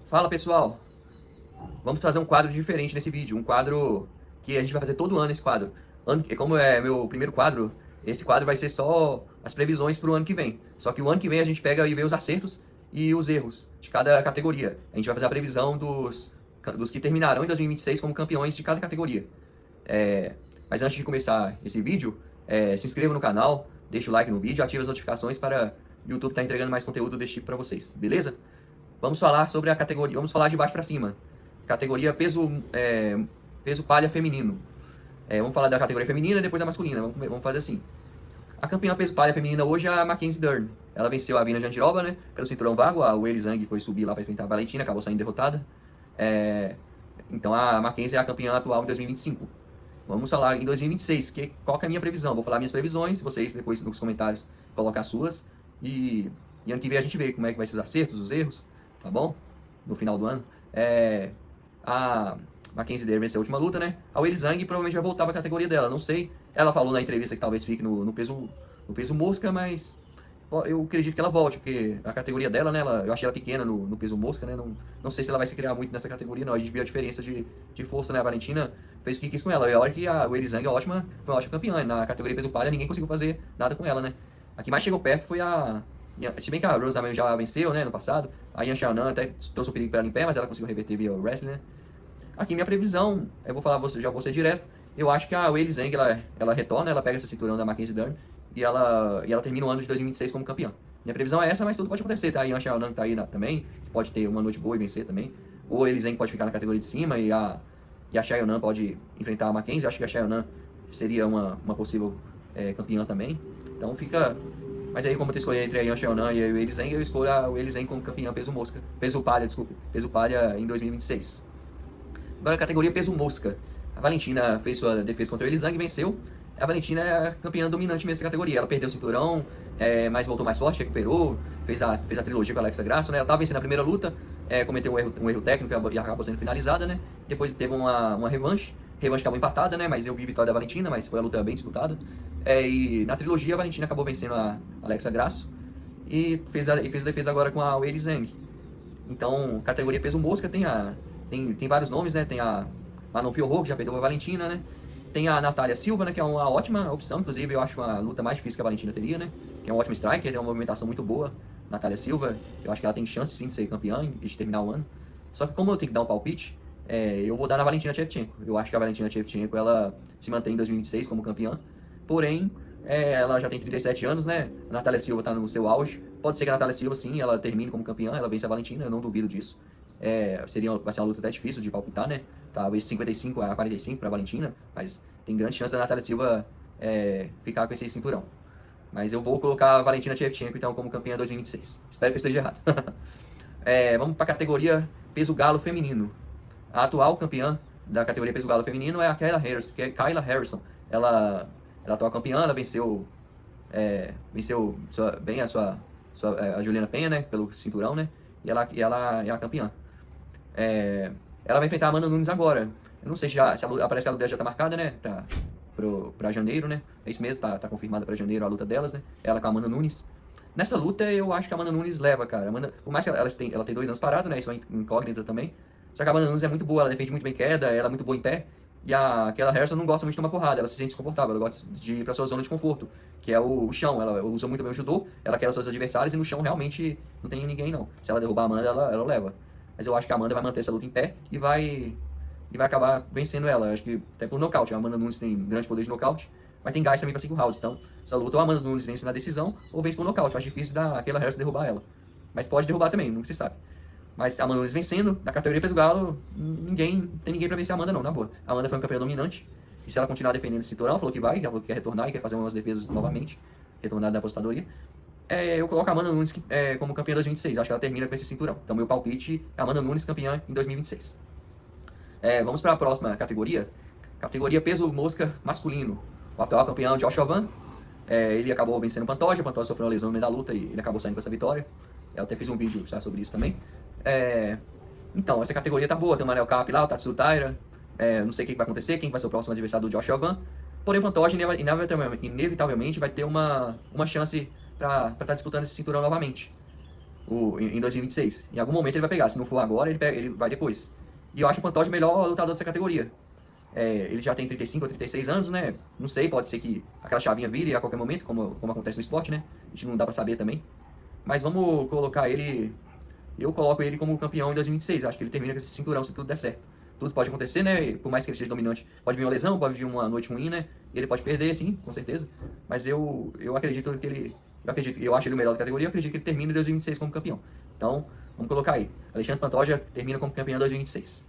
Fala pessoal, vamos fazer um quadro diferente nesse vídeo, um quadro que a gente vai fazer todo ano esse quadro. Como é meu primeiro quadro, esse quadro vai ser só as previsões para o ano que vem. Só que o ano que vem a gente pega e vê os acertos e os erros de cada categoria. A gente vai fazer a previsão dos que terminarão em 2026 como campeões de cada categoria. Mas antes de começar esse vídeo, se inscreva no canal, deixa o like no vídeo, ative as notificações para o YouTube estar entregando mais conteúdo desse tipo para vocês, beleza? Vamos falar sobre a categoria, vamos falar de baixo para cima. Categoria peso palha feminino. Vamos falar da categoria feminina e depois a masculina. Vamos fazer assim. A campeã peso palha feminina hoje é a Mackenzie Dern. Ela venceu a Vina Jandiroba, né? Pelo cinturão vago. A Weili Zhang foi subir lá para enfrentar a Valentina, acabou saindo derrotada. Então a Mackenzie é a campeã atual em 2025. Vamos falar em 2026. Qual que é a minha previsão? Vou falar minhas previsões. Vocês depois nos comentários colocar as suas. E ano que vem a gente vê como é que vai ser os acertos, os erros. Tá bom? No final do ano. A Mackenzie Dern venceu a última luta, né? A Weili Zhang provavelmente vai voltar para a categoria dela, não sei. Ela falou na entrevista que talvez fique no peso mosca, mas eu acredito que ela volte, porque a categoria dela, né? Eu achei ela pequena no peso mosca, né? Não sei se ela vai se criar muito nessa categoria, não. A gente viu a diferença de força, né? A Valentina fez o que quis com ela. E olha que a Weili Zhang foi uma ótima campeã. Na categoria peso palha, ninguém conseguiu fazer nada com ela, né? A que mais chegou perto foi se bem que a Rose também já venceu, né, no passado. A Yan Xiaonan até trouxe o perigo para ela em pé, mas ela conseguiu reverter via wrestling, né? Aqui minha previsão, eu vou falar, já vou ser direto. Eu acho que a Weili Zhang, ela retorna, ela pega esse cinturão da Mackenzie Dern e ela termina o ano de 2026 como campeã. Minha previsão é essa, mas tudo pode acontecer, tá? A Yan Xiaonan tá aí também, que pode ter uma noite boa e vencer também. Ou a Weili Zhang pode ficar na categoria de cima e a Xiaonan pode enfrentar a Mackenzie. Eu acho que a Xiaonan seria uma possível campeã também. Então fica... Mas aí, como eu escolhi entre a Yan Xiaonan e a Weili Zhang, eu escolho a Weili Zhang como campeã peso mosca. Peso palha, desculpe. Peso palha em 2026. Agora a categoria peso mosca. A Valentina fez sua defesa contra a Weili Zhang e venceu. A Valentina é a campeã dominante nessa categoria. Ela perdeu o cinturão, mas voltou mais forte, recuperou, fez a trilogia com a Alexa Grasso, né? Ela estava vencendo a primeira luta, cometeu um erro técnico e acabou sendo finalizada, né? Depois teve uma revanche. Revanche acabou empatada, né? Mas eu vi a vitória da Valentina, mas foi uma luta bem disputada. E na trilogia a Valentina acabou vencendo a Alexa Grasso e fez a defesa agora com a Weili Zhang. Então, categoria peso mosca tem vários nomes, né? Tem a Manon Fiorot, que já perdeu a Valentina, né? Tem a Natália Silva, né? Que é uma ótima opção, inclusive eu acho uma luta mais difícil que a Valentina teria, né? Que é um ótimo striker, tem uma movimentação muito boa. Natália Silva, eu acho que ela tem chance sim de ser campeã e de terminar o ano. Só que como eu tenho que dar um palpite, eu vou dar na Valentina Shevchenko. Eu acho que a Valentina Shevchenko, ela se mantém em 2026 como campeã. Porém, ela já tem 37 anos, né? A Natália Silva está no seu auge. Pode ser que a Natália Silva, sim, ela termine como campeã, ela vence a Valentina, eu não duvido disso. Vai ser uma luta até difícil de palpitar, né? Talvez 55 a 45 para a Valentina, mas tem grande chance da Natália Silva ficar com esse cinturão. Mas eu vou colocar a Valentina Shevchenko, então, como campeã 2026. Espero que eu esteja errado. Vamos para a categoria peso galo feminino. A atual campeã da categoria peso galo feminino é a Kayla Harrison. Ela é a atual campeã, ela venceu bem a Juliana Penha, né, pelo cinturão, né, e ela é a campeã. Ela vai enfrentar a Amanda Nunes agora. Eu não sei se parece que a luta dela já tá marcada, né, pra janeiro, né, é isso mesmo, tá confirmada pra janeiro a luta delas, né, ela com a Amanda Nunes. Nessa luta eu acho que a Amanda Nunes leva, cara. Por mais que ela tem 2 anos parada, né, isso é uma incógnita também. Só que a Amanda Nunes é muito boa, ela defende muito bem queda, ela é muito boa em pé. E aquela Harrison não gosta muito de tomar porrada, ela se sente desconfortável, ela gosta de ir pra sua zona de conforto, que é o chão. Ela usa muito bem o judô, ela quer os seus adversários e no chão realmente não tem ninguém não. Se ela derrubar a Amanda, ela leva. Mas eu acho que a Amanda vai manter essa luta em pé e vai acabar vencendo ela. Eu acho que até por nocaute. A Amanda Nunes tem grande poder de nocaute, mas tem gás também pra 5 rounds. Então, essa luta ou a Amanda Nunes vence na decisão ou vence por nocaute. Eu acho difícil aquela Harrison derrubar ela. Mas pode derrubar também, nunca se sabe. Mas a Amanda Nunes vencendo, na categoria peso galo, tem ninguém pra vencer a Amanda não, na boa. A Amanda foi uma campeã dominante, e se ela continuar defendendo esse cinturão, falou que quer retornar e quer fazer umas defesas novamente, retornar da aposentadoria. Eu coloco a Amanda Nunes como campeã em 2026, acho que ela termina com esse cinturão. Então meu palpite é a Amanda Nunes campeã em 2026. Vamos para a próxima categoria, peso mosca masculino. O atual campeão Joshua Van, ele acabou vencendo o Pantoja sofreu uma lesão no meio da luta e ele acabou saindo com essa vitória. Eu até fiz um vídeo sobre isso também. Então, essa categoria tá boa, tem o Manel Cap lá, o Tatsuro Taira, não sei o que vai acontecer, quem vai ser o próximo adversário do Joshua Van. Porém, o Pantoja inevitavelmente vai ter uma chance para estar disputando esse cinturão novamente. em 2026. Em algum momento ele vai pegar. Se não for agora, ele vai depois. E eu acho o Pantoja o melhor lutador dessa categoria. Ele já tem 35 ou 36 anos, né? Não sei, pode ser que aquela chavinha vire a qualquer momento, como acontece no esporte, né? A gente não dá pra saber também. Mas vamos colocar ele. Eu coloco ele como campeão em 2026. Acho que ele termina com esse cinturão se tudo der certo. Tudo pode acontecer, né? Por mais que ele seja dominante, pode vir uma lesão, pode vir uma noite ruim, né? Ele pode perder, sim, com certeza. Mas eu acredito que ele. Eu acho ele o melhor da categoria. Eu acredito que ele termina em 2026 como campeão. Então, vamos colocar aí. Alexandre Pantoja termina como campeão em 2026.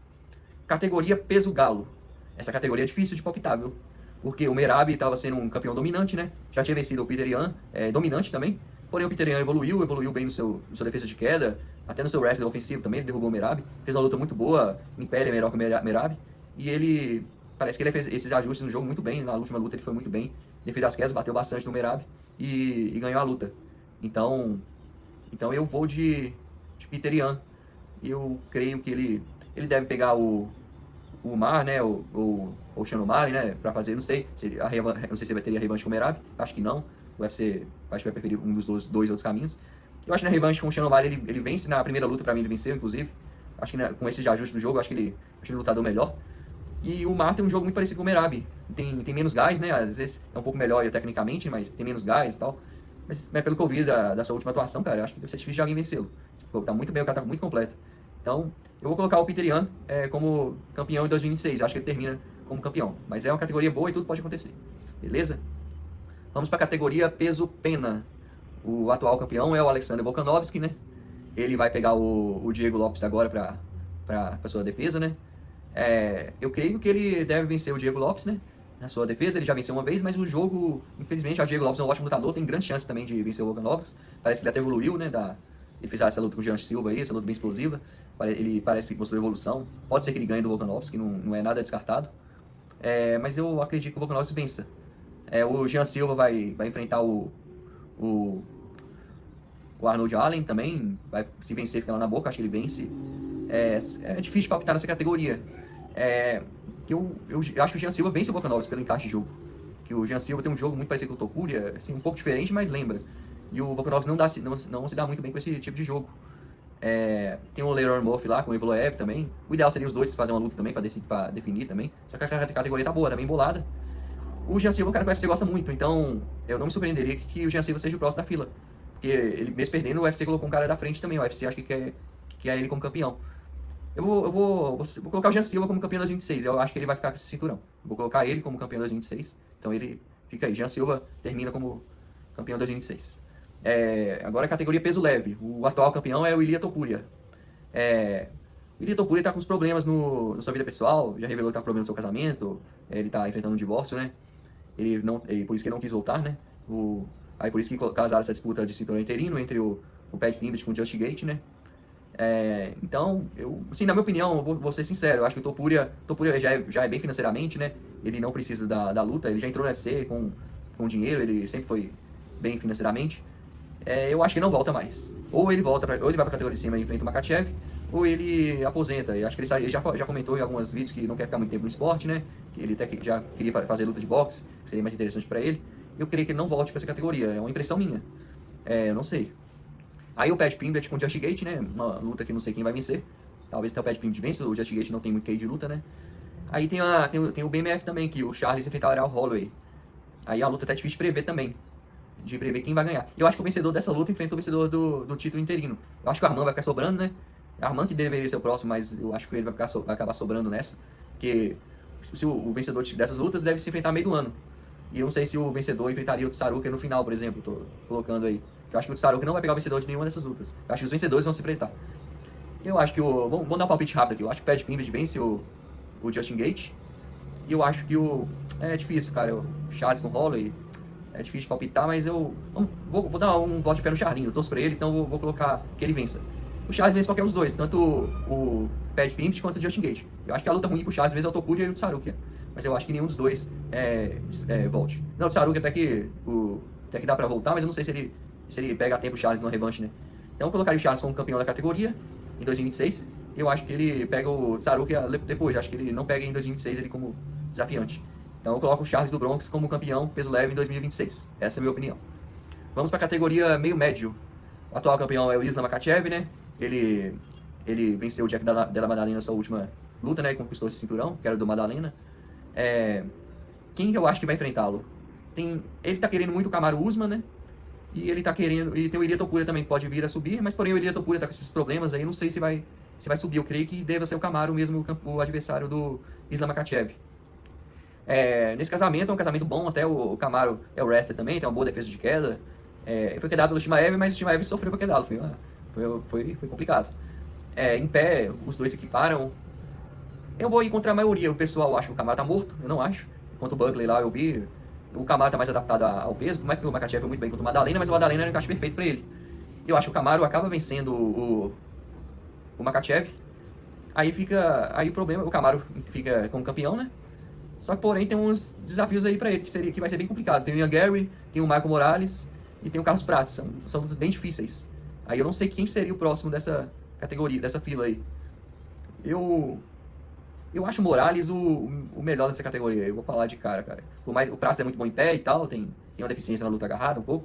Categoria peso galo. Essa categoria é difícil de palpitar, viu? Porque o Merab estava sendo um campeão dominante, né? Já tinha vencido o Peter Yan, dominante também. Porém, o Peter Yan evoluiu bem no seu defesa de queda, até no seu wrestling ofensivo também, ele derrubou o Merab. Fez uma luta muito boa, em pé ele é melhor que o Merab. E ele, parece que ele fez esses ajustes no jogo muito bem, na última luta ele foi muito bem. Defendeu as quedas, bateu bastante no Merab e ganhou a luta. Então eu vou de Peter Yan. Eu creio que ele deve pegar o Mar, né, o Sean O'Malley, né, pra fazer, não sei se ele vai ter a revanche com o Merab, acho que não. O UFC acho que vai preferir um dos dois outros caminhos. Eu acho que na revanche com o Sean O'Malley ele vence, na primeira luta pra mim ele venceu, inclusive. Acho que com esses ajustes do jogo, acho que ele é um lutador melhor. E o Mar tem um jogo muito parecido com o Merab. Tem menos gás, né, às vezes é um pouco melhor tecnicamente, mas tem menos gás e tal. Mas pelo que eu vi da sua última atuação, cara, eu acho que deve ser difícil de alguém vencê-lo. Tá muito bem, o cara tá muito completo. Então, eu vou colocar o Peter Yan como campeão em 2026. Acho que ele termina como campeão. Mas é uma categoria boa e tudo pode acontecer. Beleza? Vamos para a categoria peso pena. O atual campeão é o Alexander Volkanovski, né? Ele vai pegar o Diego Lopes agora para sua defesa, né? Eu creio que ele deve vencer o Diego Lopes, né? Na sua defesa, ele já venceu uma vez, mas o jogo, infelizmente, o Diego Lopes é um ótimo lutador, tem grande chance também de vencer o Volkanovski. Parece que ele até evoluiu, né? Ele fez essa luta com o Jean Silva aí, essa luta bem explosiva. Ele parece que mostrou evolução. Pode ser que ele ganhe do Volkanovski, não é nada descartado. Mas eu acredito que o Volkanovski vença. O Jean Silva vai enfrentar o Arnold Allen também. Se vencer, fica lá na boca, acho que ele vence. É difícil de palpitar nessa categoria. Eu acho que o Jean Silva vence o Volkanovski pelo encaixe de jogo. Que o Jean Silva tem um jogo muito parecido com o Topuria, assim, um pouco diferente, mas lembra. E o Volkanovski não se dá muito bem com esse tipo de jogo. Tem o Leroy Murphy lá, com o Evloev também. O ideal seria os dois fazer uma luta também, pra definir também. Só que a categoria tá boa, tá bem bolada. O Jean Silva é um cara que o UFC gosta muito, então eu não me surpreenderia que o Jean Silva seja o próximo da fila. Porque ele, mesmo perdendo, o UFC colocou um cara da frente também. O UFC acha que quer ele como campeão. Eu vou colocar o Jean Silva como campeão em 2026. Eu acho que ele vai ficar com esse cinturão. Eu vou colocar ele como campeão em 2026. Então ele fica aí. Jean Silva termina como campeão em 2026. Agora a categoria peso leve. O atual campeão é o Ilia Topuria. O Ilia Topuria tá com uns problemas na sua vida pessoal. Já revelou que tá com problema no seu casamento. Ele tá enfrentando um divórcio, né? Por isso que ele não quis voltar, né? Aí por isso que casaram essa disputa de cinturão interino entre o Pat Pimblet com o Justin Gaethje, né? Então, assim, na minha opinião, eu vou ser sincero, eu acho que o Topuria já é bem financeiramente, né? Ele não precisa da luta, ele já entrou no UFC com dinheiro, ele sempre foi bem financeiramente. Eu acho que ele não volta mais. Ou ele vai pra categoria de cima e enfrenta o Makhachev, ou ele aposenta. Eu acho que ele já comentou em alguns vídeos que não quer ficar muito tempo no esporte, né? Que ele até já queria fazer luta de boxe, que seria mais interessante pra ele. Eu creio que ele não volte pra essa categoria, é uma impressão minha. Eu não sei. Aí o Pat Pimblet com o Justin Gaethje, né? Uma luta que não sei quem vai vencer. Talvez até o Pat Pimblet vença, o Justin Gaethje não tem muito QI de luta, né? Aí tem o BMF também, que o Charles enfrentar o Ariel Holloway. Aí a luta tá difícil de prever também. De prever quem vai ganhar. Eu acho que o vencedor dessa luta enfrenta o vencedor do título interino. Eu acho que o Arman vai ficar sobrando, né? O Arman que deveria ser o próximo, mas eu acho que ele vai acabar sobrando nessa. Porque se o vencedor dessas lutas deve se enfrentar no meio do ano. E eu não sei se o vencedor enfrentaria o Tsaruka no final, por exemplo. Tô colocando aí. Eu acho que o Tsaruka não vai pegar o vencedor de nenhuma dessas lutas. Eu acho que os vencedores vão se enfrentar. Eu acho que vamos dar um palpite rápido aqui. Eu acho que o Pat Pimblet vence o Justin Gaethje. E eu acho que é difícil, cara. O Charles com o Holloway. É difícil de palpitar, mas eu vou dar um voto de fé no Charlinho. Eu torço pra ele, então vou colocar que ele vença. O Charles vence qualquer um dos dois, tanto o Pat Pimblet quanto o Justin Gaethje. Eu acho que a luta ruim pro Charles, às vezes, é o Topuria e o Tsaruka. Mas eu acho que nenhum dos dois volte. Não, o Tsaruka até que dá pra voltar, mas eu não sei se ele pega a tempo o Charles no revanche, né? Então eu colocaria o Charles como campeão da categoria em 2026. Eu acho que ele pega o Tsaruka depois. Eu acho que ele não pega em 2026 ele como desafiante. Então eu coloco o Charles do Bronx como campeão peso leve em 2026. Essa é a minha opinião. Vamos para a categoria meio médio. O atual campeão é o Islam Makhachev, né? Ele venceu o Jack Della Maddalena na sua última luta, né? E conquistou esse cinturão, que era do Maddalena. Quem que eu acho que vai enfrentá-lo? Ele tá querendo muito o Kamaru Usman, né? E ele tá querendo. E tem o Ilia Topuria também que pode vir a subir, mas porém o Ilia Topuria tá com esses problemas aí, não sei se vai subir. Eu creio que deva ser o Kamaru mesmo, o adversário do Islam Makhachev. Nesse casamento, é um casamento bom, até o Kamaru é o wrestler também, tem uma boa defesa de queda. Foi quedado pelo Chimaev, mas o Chimaev sofreu pra quedá-lo, foi complicado. Em pé, os dois se equiparam. Eu vou ir contra a maioria, o pessoal acha que o Kamaru tá morto, eu não acho. Enquanto o Buckley lá, eu vi, o Kamaru tá mais adaptado ao peso, por mais que o Makhachev foi muito bem contra o Maddalena, mas o Maddalena era um encaixe perfeito pra ele. Eu acho que o Kamaru acaba vencendo o Makhachev. Aí o problema, o Kamaru fica como campeão, né? Só que, porém, tem uns desafios aí pra ele, que vai ser bem complicado. Tem o Ian Gary, tem o Michael Morales e tem o Carlos Prates. São lutas bem difíceis. Aí eu não sei quem seria o próximo dessa categoria, dessa fila aí. Eu acho o Morales o melhor dessa categoria. Eu vou falar de cara. Por mais, o Prates é muito bom em pé e tal, tem uma deficiência na luta agarrada um pouco.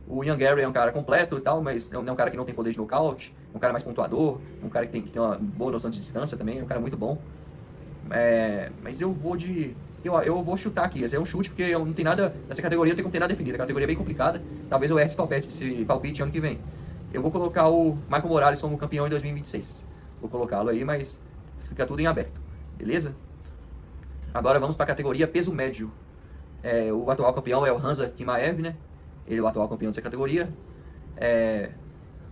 O Ian Gary é um cara completo e tal, mas é um cara que não tem poder de nocaute, é um cara mais pontuador, é um cara que tem uma boa noção de distância também, é um cara muito bom. Mas eu vou eu vou chutar aqui. Esse é um chute, porque eu não tem nada nessa categoria, não tem como ter nada definido. A categoria é bem complicada. Talvez eu erre esse palpite ano que vem. Eu vou colocar o Michael Morales como campeão em 2026. Vou colocá-lo aí, mas fica tudo em aberto. Beleza? Agora vamos para a categoria peso médio. O atual campeão é o Hamza Chimaev, né? Ele é o atual campeão dessa categoria.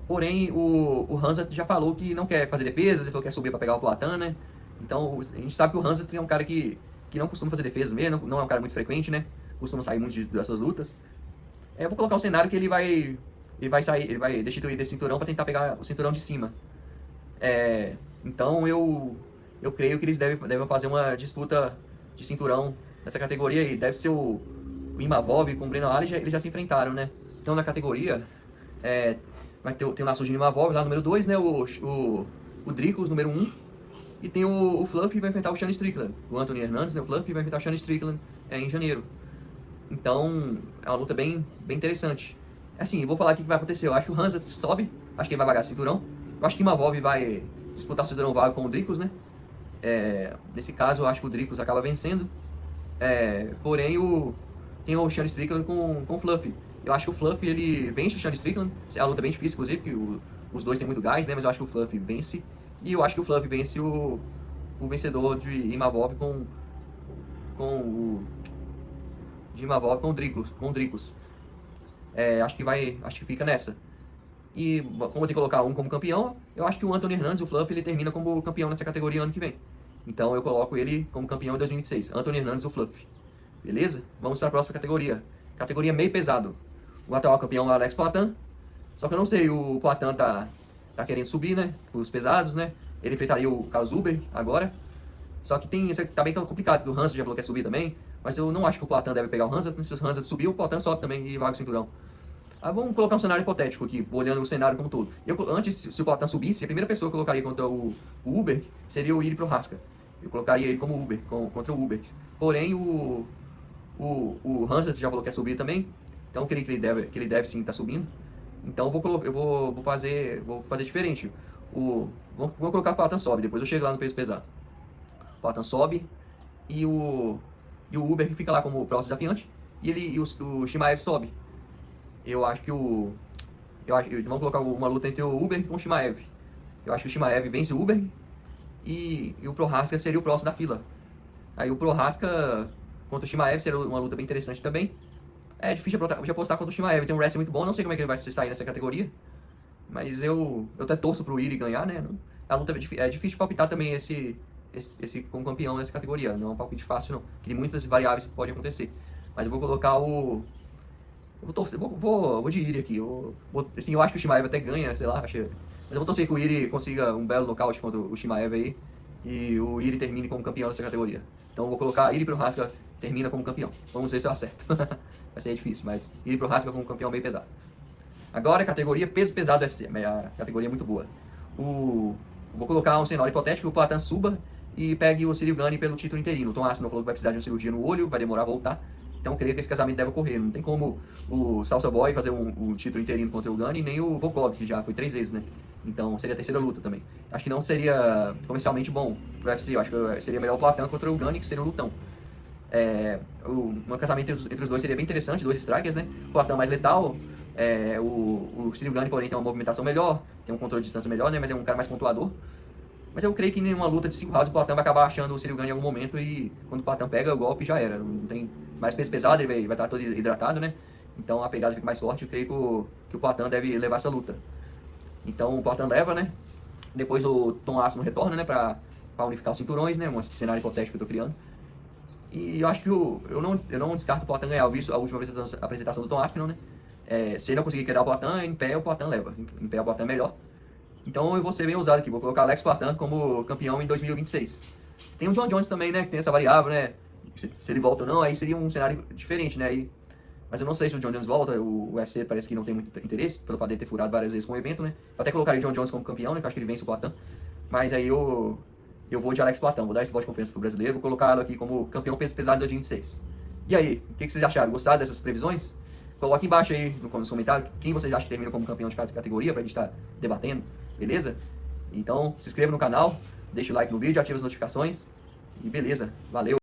Porém, o Hamza já falou que não quer fazer defesas, ele falou que quer subir para pegar o Poatan, né? Então, a gente sabe que o Hamza é um cara que não costuma fazer defesas mesmo, não é um cara muito frequente, né? Costuma sair muito dessas lutas. Eu vou colocar um cenário que ele vai destituir desse cinturão para tentar pegar o cinturão de cima. Então, eu creio que eles devem fazer uma disputa de cinturão nessa categoria aí. Deve ser o Imavov com o Breno Ali, eles já se enfrentaram, né? Então, na categoria, tem o Nassourdine Imavov lá, número 2, né? O Dricus, número 1. E tem o Fluffy que vai enfrentar o Sean Strickland. O Anthony Hernandes, né? O Fluffy vai enfrentar o Sean Strickland em janeiro. Então, é uma luta bem interessante. Assim, eu vou falar aqui o que vai acontecer. Eu acho que o Hamza sobe, acho que ele vai vagar cinturão. Eu acho que o Imavov vai disputar o cinturão vago com o Dricus, né? Nesse caso, eu acho que o Dricus acaba vencendo. Porém, tem o Sean Strickland com o Fluffy. Eu acho que o Fluffy, ele vence o Sean Strickland. É uma luta bem difícil, inclusive, que os dois têm muito gás, né? Mas eu acho que o Fluffy vence. E eu acho que o Fluffy vence o vencedor de Imavov com o Dricus. Acho que fica nessa. E como eu tenho que colocar um como campeão, eu acho que o Anthony Hernandes, o Fluffy, ele termina como campeão nessa categoria ano que vem. Então eu coloco ele como campeão em 2026. Anthony Hernandes, o Fluffy. Beleza? Vamos para a próxima categoria. Categoria meio pesado. O atual campeão é o Alex Poatan. Só que eu não sei, o Poatan tá querendo subir, né? Os pesados, né? Ele enfrentaria o Carlos Zuber agora. Só que tá bem complicado, porque o Hansa já falou que quer subir também. Mas eu não acho que o Poatan deve pegar o Hansa. Se o Hansa subir, o Poatan sobe também e vaga o cinturão. Vamos colocar um cenário hipotético aqui, olhando o cenário como um todo. Antes, se o Poatan subisse, a primeira pessoa que eu colocaria contra o Uber seria o Iri Prohaska. Eu colocaria ele como Uber, contra o Uber. Porém, o Hansa já falou que quer subir também. Então, eu creio que ele deve sim estar subindo. Então, eu vou fazer diferente. Vamos colocar o Poatan sobe, depois eu chego lá no peso pesado. O Poatan sobe e o Uber que fica lá como próximo desafiante. E o Chimaev sobe. Eu acho que vamos colocar uma luta entre o Uber com o Chimaev. Eu acho que o Chimaev vence o Uber e o Prohaska seria o próximo da fila. Aí o Prohaska contra o Chimaev seria uma luta bem interessante também. É difícil de apostar contra o Chimaev, tem um wrestling muito bom, não sei como é que ele vai se sair nessa categoria. Mas eu até torço pro Iri ganhar, né? A luta é difícil de palpitar também esse como campeão nessa categoria. Não é um palpite fácil, não. Que muitas variáveis podem acontecer. Mas eu vou colocar eu vou torcer, vou de Iri aqui. Assim, eu acho que o Chimaev até ganha, sei lá. Mas eu vou torcer que o Iri consiga um belo nocaute contra o Chimaev aí. E o Iri termine como campeão dessa categoria. Então eu vou colocar Iri Prohaska termina como campeão. Vamos ver se eu acerto. Vai ser difícil, mas Iri Prohaska como campeão bem pesado. Agora a categoria peso pesado do UFC. A categoria é muito boa. Vou colocar um cenário hipotético que o Poatan suba e pegue o Cyril Gane pelo título interino. O Tom Aspinall falou que vai precisar de uma cirurgia no olho, vai demorar a voltar. Então eu creio que esse casamento deve ocorrer. Não tem como o Salsa Boy fazer um título interino contra o Gunn e nem o Volkov, que já foi 3 vezes, né? Então seria a terceira luta também. Acho que não seria comercialmente bom pro UFC. Eu acho que seria melhor o Poatan contra o Gunn, que seria um lutão. Um casamento entre os dois seria bem interessante, dois strikers, né? O Poatan mais letal, o Ciryl Gane, porém, tem uma movimentação melhor, tem um controle de distância melhor, né? Mas é um cara mais pontuador. Mas eu creio que em uma luta de 5 rounds o Poatan vai acabar achando o Ciryl Gane em algum momento e quando o Poatan pega o golpe já era. Não tem mais peso pesado, ele vai estar todo hidratado, né? Então a pegada fica mais forte. Eu creio que o Poatan deve levar essa luta. Então o Poatan leva, né? Depois o Tom Aspinall retorna, né? Pra unificar os cinturões, né? Um cenário hipotético que eu tô criando. E eu acho que eu não descarto o Poatan ganhar. Eu vi a última apresentação do Tom Aspinall, né? Se ele não conseguir quedar o Poatan, em pé o Poatan leva. Em pé o Poatan é melhor. Então eu vou ser bem ousado aqui, vou colocar Alex Poatan como campeão em 2026. Tem o John Jones também, né, que tem essa variável, né, se ele volta ou não, aí seria um cenário diferente, né, mas eu não sei se o John Jones volta, o UFC parece que não tem muito interesse, pelo fato de ter furado várias vezes com o evento, né, eu até colocaria o John Jones como campeão, né, que eu acho que ele vence o Poatan, mas aí eu vou de Alex Poatan, vou dar esse voto de confiança pro brasileiro, vou colocá-lo aqui como campeão peso pesado em 2026. E aí, o que vocês acharam? Gostaram dessas previsões? Coloque embaixo aí nos comentários quem vocês acham que termina como campeão de cada categoria, pra gente estar debatendo. Beleza? Então, se inscreva no canal, deixa o like no vídeo, ativa as notificações e beleza, valeu!